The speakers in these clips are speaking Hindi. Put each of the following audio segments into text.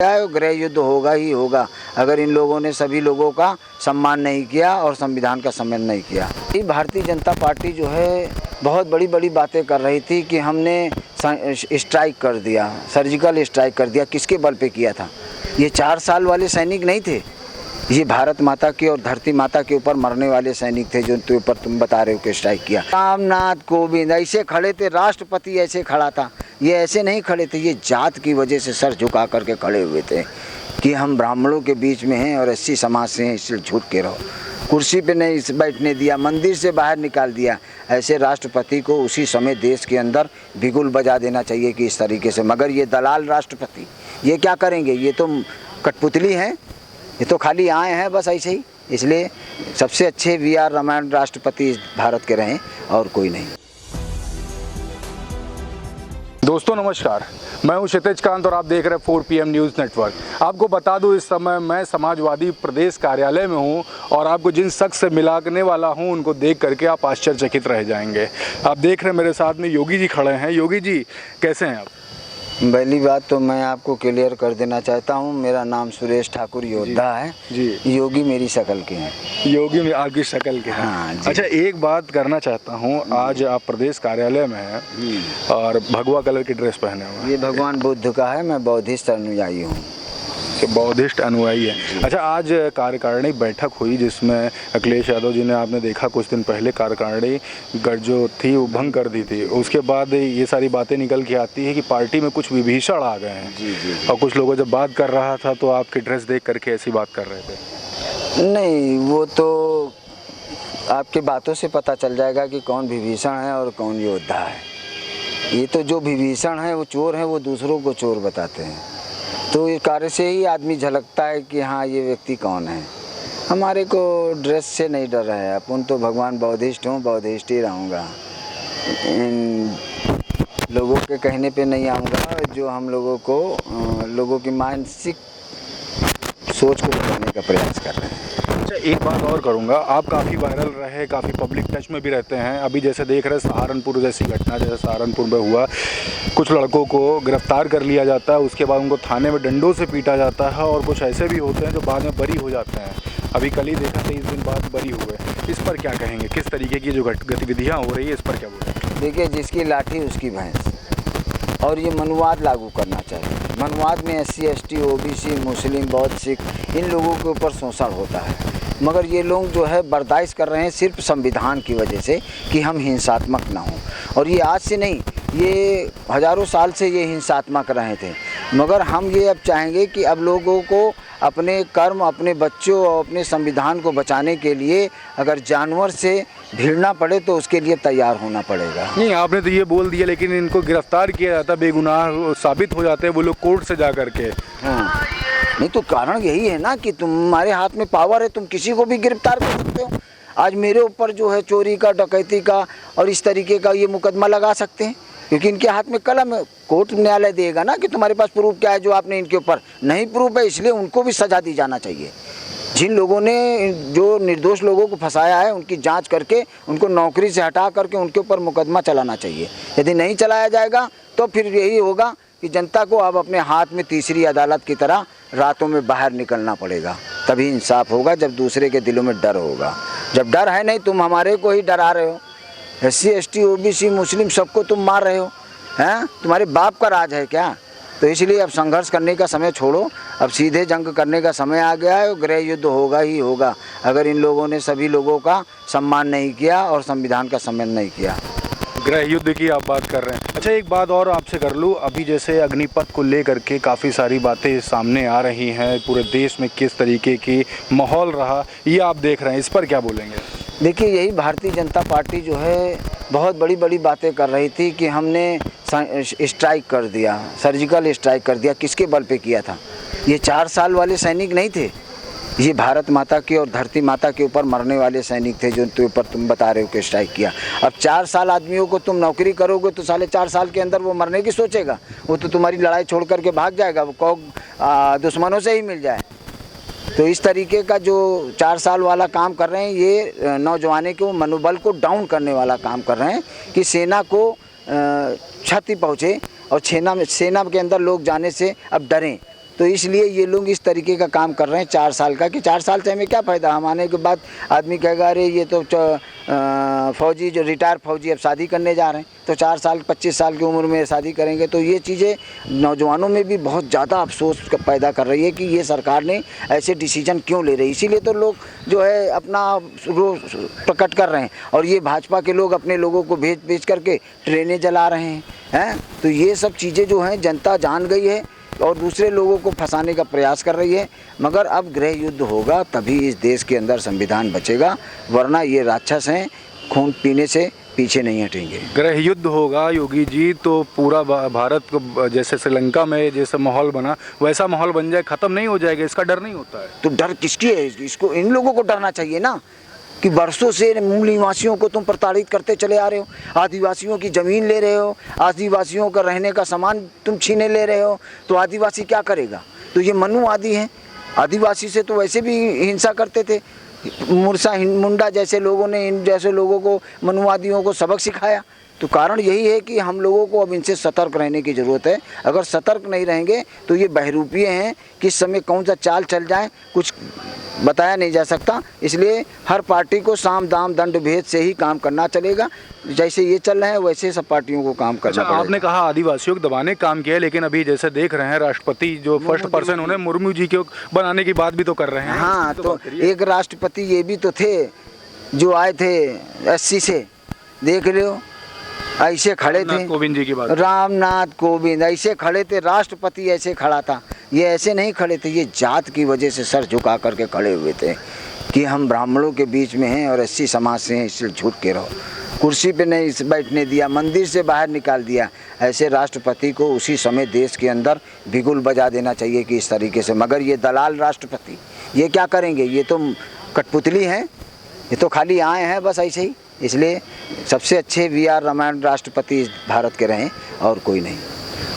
गृह युद्ध होगा ही होगा अगर इन लोगों ने सभी लोगों का सम्मान नहीं किया और संविधान का सम्मान नहीं किया। ये भारतीय जनता पार्टी जो है बहुत बड़ी बड़ी बातें कर रही थी कि हमने स्ट्राइक कर दिया, सर्जिकल स्ट्राइक कर दिया। किसके बल पे किया था? ये 4 साल वाले सैनिक नहीं थे, ये भारत माता के और धरती माता के ऊपर मरने वाले सैनिक थे जो उनके ऊपर तुम बता रहे हो कि स्ट्राइक किया। रामनाथ कोविंद ऐसे खड़े थे, राष्ट्रपति ऐसे खड़ा था, ये ऐसे नहीं खड़े थे, ये जात की वजह से सर झुका करके खड़े हुए थे कि हम ब्राह्मणों के बीच में हैं और 80 समाज से हैं, इसलिए झुक के रहो। कुर्सी पे नहीं बैठने दिया, मंदिर से बाहर निकाल दिया। ऐसे राष्ट्रपति को उसी समय देश के अंदर बिगुल बजा देना चाहिए कि इस तरीके से। मगर ये दलाल राष्ट्रपति ये क्या करेंगे? ये तो कठपुतली हैं, ये तो खाली आए हैं बस ऐसे ही। इसलिए सबसे अच्छे वी.आर. रामायण राष्ट्रपति भारत के रहें और कोई नहीं। दोस्तों नमस्कार, मैं हूं क्षितिज कांत और आप देख रहे हैं 4 PM न्यूज़ नेटवर्क। आपको बता दूं, इस समय मैं समाजवादी प्रदेश कार्यालय में हूं और आपको जिन शख्स से मिलाने वाला हूं उनको देख करके आप आश्चर्यचकित रह जाएंगे। आप देख रहे हैं मेरे साथ में योगी जी खड़े हैं। योगी जी कैसे हैं आप? पहली बात तो मैं आपको क्लियर कर देना चाहता हूं, मेरा नाम सुरेश ठाकुर योद्धा है जी। योगी मेरी शक्ल के हैं। योगी में आपकी शक्ल के हैं? हाँ जी। अच्छा, एक बात करना चाहता हूं, आज आप प्रदेश कार्यालय में हैं और भगवा कलर की ड्रेस पहने हुए हैं। ये भगवान बुद्ध का है, मैं बौद्धिस्ट अनुयायी हूँ। बौद्धिस्ट अनुयायी है। अच्छा, आज कार्यकारिणी बैठक हुई जिसमें अखिलेश यादव जी ने, आपने देखा कुछ दिन पहले कार्यकारिणी जो थी वो भंग कर दी थी। उसके बाद ये सारी बातें निकल के आती है कि पार्टी में कुछ विभीषण आ गए हैं। जी। और कुछ लोगों जब बात कर रहा था तो आपकी ड्रेस देख करके ऐसी बात कर रहे थे। नहीं, वो तो आपके बातों से पता चल जाएगा कि कौन विभीषण है और कौन योद्धा है। ये तो जो विभीषण है वो चोर है, वो दूसरों को चोर बताते हैं। तो इस कार्य से ही आदमी झलकता है कि हाँ ये व्यक्ति कौन है। हमारे को ड्रेस से नहीं डर है, अपन तो भगवान बौद्धिस्ट हूँ, बौद्धिस्ट ही रहूँगा। इन लोगों के कहने पे नहीं आऊँगा जो हम लोगों को लोगों की मानसिक सोच को बदलने का प्रयास कर रहे हैं। अच्छा, एक बात और करूंगा, आप काफ़ी वायरल रहे, काफ़ी पब्लिक टच में भी रहते हैं। अभी जैसे देख रहे हैं सहारनपुर जैसी घटना, जैसे सहारनपुर में हुआ, कुछ लड़कों को गिरफ्तार कर लिया जाता है, उसके बाद उनको थाने में डंडों से पीटा जाता है और कुछ ऐसे भी होते हैं जो बाद में बरी हो जाते हैं। अभी कल ही देखा 23 दिन बाद बरी हुए। इस पर क्या कहेंगे? किस तरीके की जो गतिविधियाँ हो रही है इस पर क्या बोलेंगे? देखिए, जिसकी लाठी उसकी भैंस, और ये मनुवाद लागू करना चाहिए। मनुवाद में SC ST OBC मुस्लिम बौद्ध सिख इन लोगों के ऊपर शोषण होता है, मगर ये लोग जो है बर्दाश्त कर रहे हैं सिर्फ संविधान की वजह से कि हम हिंसात्मक ना हों। और ये आज से नहीं, ये हज़ारों साल से ये हिंसात्मक रहे थे। मगर हम ये अब चाहेंगे कि अब लोगों को अपने कर्म, अपने बच्चों और अपने संविधान को बचाने के लिए अगर जानवर से भिड़ना पड़े तो उसके लिए तैयार होना पड़ेगा। नहीं, आपने तो ये बोल दिया, लेकिन इनको गिरफ्तार किया जाता, बेगुनाह साबित हो जाते हैं वो लोग कोर्ट से जा करके। हाँ, नहीं तो कारण यही है ना कि तुम्हारे हाथ में पावर है, तुम किसी को भी गिरफ्तार कर सकते हो। आज मेरे ऊपर जो है चोरी का, डकैती का और इस तरीके का ये मुकदमा लगा सकते हैं, क्योंकि इनके हाथ में कलम है। कोर्ट न्यायालय देगा ना कि तुम्हारे पास प्रूफ क्या है जो आपने इनके ऊपर नहीं प्रूफ है, इसलिए उनको भी सजा दी जाना चाहिए। जिन लोगों ने जो निर्दोष लोगों को फंसाया है उनकी जांच करके उनको नौकरी से हटा करके उनके ऊपर मुकदमा चलाना चाहिए। यदि नहीं चलाया जाएगा तो फिर यही होगा कि जनता को अब अपने हाथ में तीसरी अदालत की तरह रातों में बाहर निकलना पड़ेगा, तभी इंसाफ होगा। जब दूसरे के दिलों में डर होगा, जब डर है नहीं, तुम हमारे को ही डरा रहे हो, SC ST OBC मुस्लिम सबको तुम मार रहे हो, हैं? तुम्हारे बाप का राज है क्या? तो इसलिए अब संघर्ष करने का समय छोड़ो, अब सीधे जंग करने का समय आ गया है। गृह युद्ध होगा ही होगा अगर इन लोगों ने सभी लोगों का सम्मान नहीं किया और संविधान का सम्मान नहीं किया। गृह युद्ध की आप बात कर रहे हैं। अच्छा, एक बात और आपसे कर लूँ, अभी जैसे अग्निपथ को लेकर के काफ़ी सारी बातें सामने आ रही हैं, पूरे देश में किस तरीके की माहौल रहा ये आप देख रहे हैं, इस पर क्या बोलेंगे? देखिए, यही भारतीय जनता पार्टी जो है बहुत बड़ी बड़ी बातें कर रही थी कि हमने स्ट्राइक कर दिया, सर्जिकल स्ट्राइक कर दिया। किसके बल पे किया था? ये 4 साल वाले सैनिक नहीं थे, ये भारत माता के और धरती माता के ऊपर मरने वाले सैनिक थे जो उनके ऊपर तुम बता रहे हो कि स्ट्राइक किया। अब 4 साल आदमियों को तुम नौकरी करोगे तो साले 4 साल के अंदर वो मरने की सोचेगा? वो तो तुम्हारी लड़ाई छोड़ करके भाग जाएगा, वो कहो दुश्मनों से ही मिल जाए। तो इस तरीके का जो 4 साल वाला काम कर रहे हैं, ये नौजवानों के मनोबल को डाउन करने वाला काम कर रहे हैं कि सेना को क्षति पहुँचे और सेना के अंदर लोग जाने से अब डरें। तो इसलिए ये लोग इस तरीके का काम कर रहे हैं 4 साल का, कि 4 साल से हमें क्या फ़ायदा। हम आने के बाद आदमी कहेगा अरे ये तो फौजी जो रिटायर फौजी अब शादी करने जा रहे हैं, तो 4 साल 25 साल की उम्र में शादी करेंगे। तो ये चीज़ें नौजवानों में भी बहुत ज़्यादा अफसोस पैदा कर रही है कि ये सरकार ने ऐसे डिसीजन क्यों ले रही। इसीलिए तो लोग जो है अपना रोष प्रकट कर रहे हैं, और ये भाजपा के लोग अपने लोगों को भेज करके ट्रेनें जला रहे हैं। तो ये सब चीज़ें जो हैं जनता जान गई है और दूसरे लोगों को फंसाने का प्रयास कर रही है। मगर अब गृह युद्ध होगा तभी इस देश के अंदर संविधान बचेगा, वरना ये राक्षस हैं, खून पीने से पीछे नहीं हटेंगे। गृह युद्ध होगा योगी जी तो पूरा भारत को जैसे श्रीलंका में जैसा माहौल बना वैसा माहौल बन जाए, ख़त्म नहीं हो जाएगा, इसका डर नहीं होता है? तो डर किसकी है? इसको इन लोगों को डरना चाहिए ना, कि बरसों से मूल निवासियों को तुम प्रताड़ित करते चले आ रहे हो, आदिवासियों की ज़मीन ले रहे हो, आदिवासियों का रहने का सामान तुम छीने ले रहे हो, तो आदिवासी क्या करेगा? तो ये मनुवादी हैं। आदिवासी से तो वैसे भी हिंसा करते थे, मुरसा मुंडा जैसे लोगों ने इन जैसे लोगों को, मनुवादियों को सबक सिखाया। तो कारण यही है कि हम लोगों को अब इनसे सतर्क रहने की ज़रूरत है। अगर सतर्क नहीं रहेंगे तो ये बहरूपीय हैं, किस समय कौन सा चाल चल जाए कुछ बताया नहीं जा सकता। इसलिए हर पार्टी को साम दाम दंड भेद से ही काम करना चलेगा। जैसे ये चल रहे हैं वैसे सब पार्टियों को काम करना पड़ेगा। आपने कहा आदिवासियों को दबाने का काम किया है, लेकिन अभी जैसे देख रहे हैं राष्ट्रपति जो फर्स्ट पर्सन उन्हें मुर्मू जी को बनाने की बात भी तो कर रहे हैं। हाँ, तो एक राष्ट्रपति ये भी तो थे जो आए थे 80 से, देख रहे हो ऐसे खड़े थे। कोविंद जी की बात, रामनाथ कोविंद ऐसे खड़े थे, राष्ट्रपति ऐसे खड़ा था। ये ऐसे नहीं खड़े थे, ये जात की वजह से सर झुका करके खड़े हुए थे कि हम ब्राह्मणों के बीच में हैं और 80 समाज से हैं, इसलिए झुक के रहो। कुर्सी पे नहीं बैठने दिया, मंदिर से बाहर निकाल दिया। ऐसे राष्ट्रपति को उसी समय देश के अंदर बिगुल बजा देना चाहिए कि इस तरीके से। मगर ये दलाल राष्ट्रपति ये क्या करेंगे? ये तो कठपुतली हैं, ये तो खाली आए हैं बस ऐसे ही। इसलिए सबसे अच्छे VR रामायण राष्ट्रपति भारत के रहें और कोई नहीं।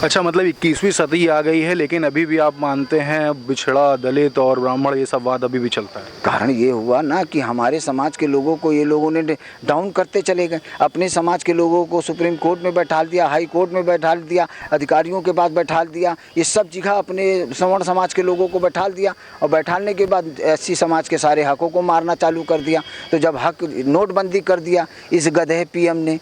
अच्छा, मतलब 21वीं सदी आ गई है, लेकिन अभी भी आप मानते हैं बिछड़ा, दलित और ब्राह्मण ये सब वाद अभी भी चलता है? कारण ये हुआ ना कि हमारे समाज के लोगों को ये लोगों ने डाउन करते चले गए। अपने समाज के लोगों को सुप्रीम कोर्ट में बैठा दिया, हाई कोर्ट में बैठा दिया, अधिकारियों के पास बैठा दिया, ये सब जगह अपने सवर्ण समाज के लोगों को बैठा दिया। और बैठाने के बाद SC समाज के सारे हकों को मारना चालू कर दिया। तो जब हक नोटबंदी कर दिया इस गधे PM ने,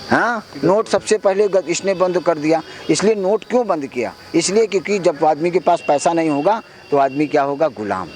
हाँ, नोट सबसे पहले इसने बंद कर दिया। इसलिए नोट क्यों बंद किया? इसलिए क्योंकि जब आदमी के पास पैसा नहीं होगा तो आदमी क्या होगा? गुलाम।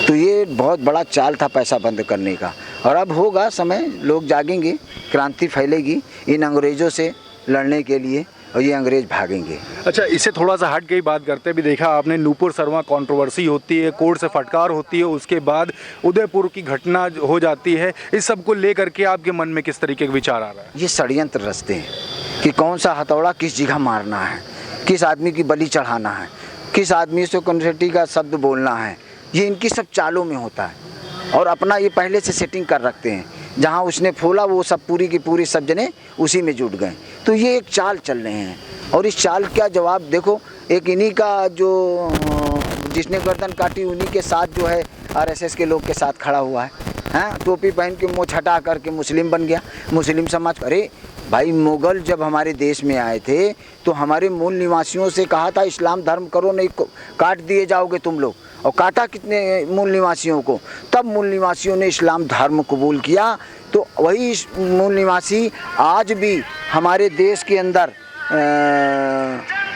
तो ये बहुत बड़ा चाल था पैसा बंद करने का। और अब होगा समय, लोग जागेंगे, क्रांति फैलेगी इन अंग्रेज़ों से लड़ने के लिए और ये अंग्रेज भागेंगे। अच्छा, इससे थोड़ा सा हट गई बात करते भी देखा आपने, नूपुर शर्मा कंट्रोवर्सी होती है, कोर्ट से फटकार होती है, उसके बाद उदयपुर की घटना हो जाती है। इस सब को लेकर के आपके मन में किस तरीके का विचार आ रहा है? ये षड्यंत्र रचते हैं कि कौन सा हथौड़ा किस जगह मारना है, किस आदमी की बलि चढ़ाना है, किस आदमी से कन्फेटी का शब्द बोलना है। ये इनकी सब चालों में होता है और अपना ये पहले से सेटिंग कर रखते हैं। जहाँ उसने फोला वो सब पूरी की पूरी सब जने उसी में जुट गए। तो ये एक चाल चल रहे हैं और इस चाल का जवाब देखो, एक इन्हीं का जो जिसने गर्दन काटी उन्हीं के साथ जो है RSS के लोग के साथ खड़ा हुआ है। हाँ, टोपी पहन के मुँह हटा करके मुस्लिम बन गया। मुस्लिम समाज, अरे भाई मुग़ल जब हमारे देश में आए थे तो हमारे मूल निवासियों से कहा था इस्लाम धर्म करो नहीं काट दिए जाओगे तुम लोग। और काटा कितने मूल निवासियों को? तब मूल निवासियों ने इस्लाम धर्म कबूल किया। तो वही मूल निवासी आज भी हमारे देश के अंदर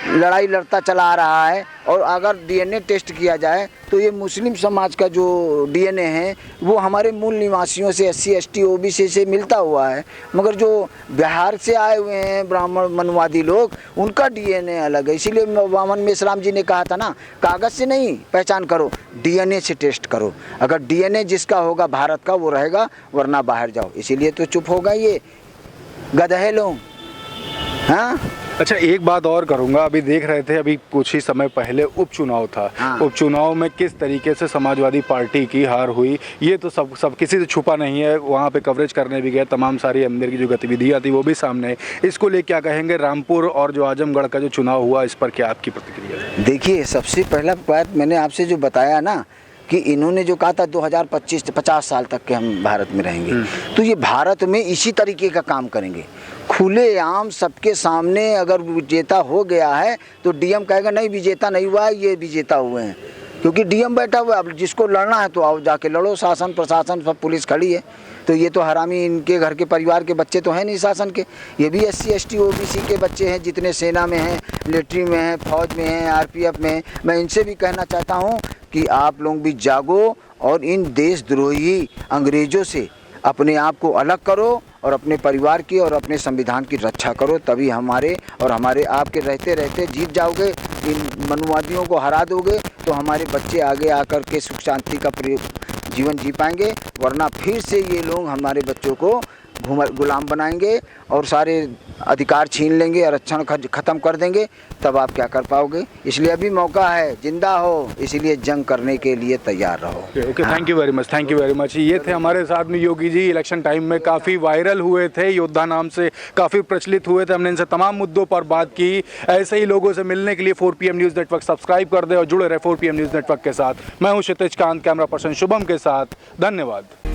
लड़ाई लड़ता चला आ रहा है। और अगर DNA टेस्ट किया जाए तो ये मुस्लिम समाज का जो DNA है वो हमारे मूल निवासियों से SC ST OBC से मिलता हुआ है। मगर जो बिहार से आए हुए हैं ब्राह्मण मनुवादी लोग, उनका DNA अलग है। इसीलिए वामन मेश्राम जी ने कहा था ना, कागज़ से नहीं पहचान करो, DNA से टेस्ट करो। अगर DNA जिसका होगा भारत का वो रहेगा, वरना बाहर जाओ। इसीलिए तो चुप होगा ये गधे लोग। हाँ, अच्छा, एक बात और करूंगा, अभी देख रहे थे अभी कुछ ही समय पहले उपचुनाव था। हाँ। उपचुनाव में किस तरीके से समाजवादी पार्टी की हार हुई ये तो सब किसी से छुपा नहीं है। वहाँ पे कवरेज करने भी गए, तमाम सारी अंदर की जो गतिविधियाँ थी वो भी सामने है। इसको ले क्या कहेंगे? रामपुर और जो आजमगढ़ का जो चुनाव हुआ, इस पर क्या आपकी प्रतिक्रिया है? देखिए, सबसे पहला बात मैंने आपसे जो बताया ना कि इन्होंने जो कहा था 2025 50 साल तक के हम भारत में रहेंगे, तो ये भारत में इसी तरीके का काम करेंगे। खुलेआम सबके सामने अगर विजेता हो गया है तो डीएम कहेगा नहीं विजेता नहीं हुआ है, ये विजेता हुए हैं, क्योंकि डीएम बैठा हुआ है। अब जिसको लड़ना है तो आओ जाके लड़ो, शासन प्रशासन सब पुलिस खड़ी है। तो ये तो हरामी इनके घर के परिवार के बच्चे तो हैं नहीं शासन के, ये भी SC ST OBC के बच्चे हैं, जितने सेना में हैं, मिलिट्री में हैं, फौज में हैं, RPF में हैं। मैं इनसे भी कहना चाहता हूँ कि आप लोग भी जागो और इन देशद्रोही अंग्रेज़ों से अपने आप को अलग करो और अपने परिवार की और अपने संविधान की रक्षा करो, तभी हमारे और हमारे आपके रहते रहते जीत जाओगे। इन मनुवादियों को हरा दोगे तो हमारे बच्चे आगे आकर के सुख शांति का जीवन जी पाएंगे, वरना फिर से ये लोग हमारे बच्चों को गुलाम बनाएंगे और सारे अधिकार छीन लेंगे, आरक्षण ख़त्म कर देंगे, तब आप क्या कर पाओगे। इसलिए अभी मौका है, जिंदा हो, इसलिए जंग करने के लिए तैयार रहो। Okay, thank you very much, thank you very much. ये थे हमारे साथ में योगी जी, इलेक्शन टाइम में काफ़ी वायरल हुए थे, योद्धा नाम से काफ़ी प्रचलित हुए थे। हमने इनसे तमाम मुद्दों पर बात की। ऐसे ही लोगों से मिलने के लिए 4PM न्यूज़ नेटवर्क सब्सक्राइब कर दे और जुड़े रहे 4PM न्यूज़ नेटवर्क के साथ। मैं हूँ क्षितिज कांत, कैमरा पर्सन शुभम के साथ। धन्यवाद।